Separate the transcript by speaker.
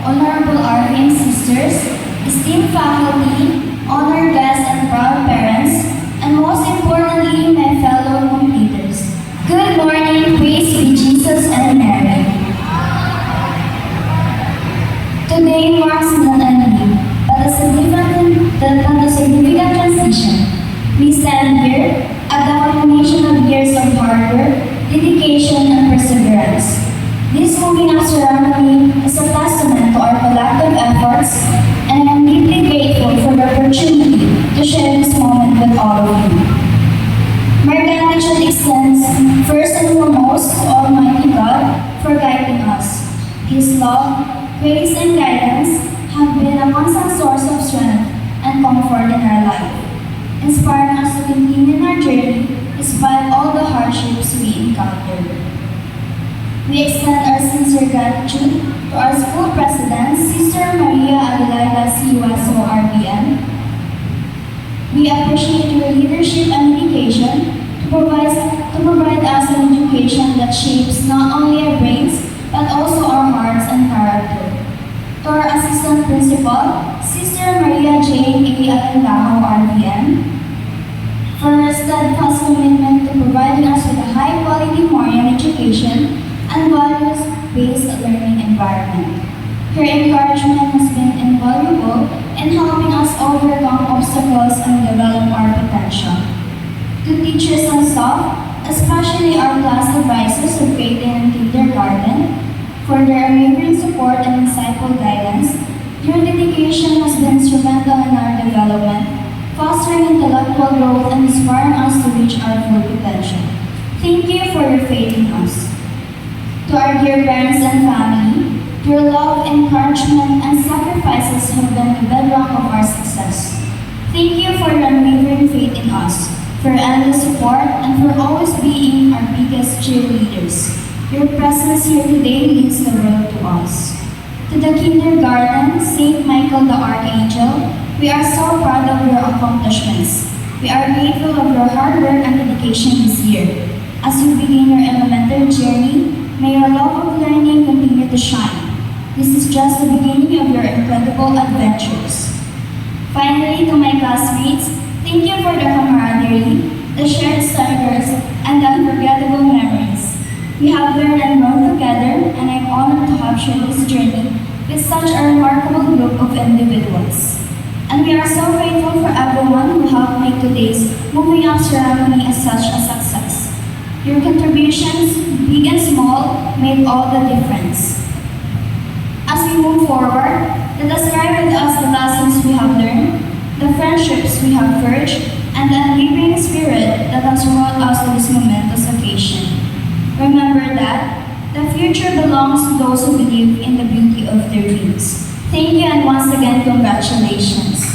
Speaker 1: honorable RV and sisters, esteemed faculty, honored guests and proud parents, and most importantly, my fellow completers. Good morning, praise be Jesus and Mary. Today marks not only but a significant transition. We stand here at the culmination of years of hard work, dedication, and perseverance. This moving up ceremony is a testament to our collective efforts, and I am deeply grateful for the opportunity to share this moment with all of you. My gratitude extends first and foremost to Almighty God for guiding us. His love, grace, and guidance have been a constant source of strength and comfort in our life, inspiring us to continue in our journey despite all the hardships we encounter. We extend our sincere gratitude to our school president, Sister Maria Adelaida Siwaso, RBM. We appreciate your leadership and dedication to provide us an education that shapes not only our brains but also our hearts and character. To our assistant principal, Sister Maria J. A. Alandaho, RBM, for her steadfast commitment to providing us with a high-quality Marian education and values-based learning environment. Her encouragement has been invaluable in helping us overcome obstacles and develop our potential. To teachers and staff, especially our class advisors of grade 10 and kindergarten, for their unwavering support and insightful guidance, your dedication has been instrumental in our development, fostering intellectual growth and inspiring us to reach our full potential. Thank you for your faith in us. To our dear parents and family, your love, encouragement, and sacrifices have been the bedrock of our success. Thank you for your unwavering faith in us, for your endless support, and for always being our biggest cheerleaders. Your presence here today means the world to us. To the kindergarten, St. Michael the Archangel, we are so proud of your accomplishments. We are grateful of your hard work and dedication this year. As you begin your elementary journey, may your love of learning continue to shine. This is just the beginning of your incredible adventures. Finally, to my classmates, thank you for the camaraderie, the shared struggles, and the unforgettable memories. We have learned and grown together, and I'm honored to have shared this journey with such a remarkable group of individuals. And we are so grateful for everyone who helped make today's moving up ceremony as such a success. Your contributions, big and small, made all the difference. As we move forward, let us carry with us the lessons we have learned, the friendships we have forged, and the unwavering spirit that has brought us to this momentous occasion. Remember that the future belongs to those who believe in the beauty of their dreams. Thank you, and once again, congratulations.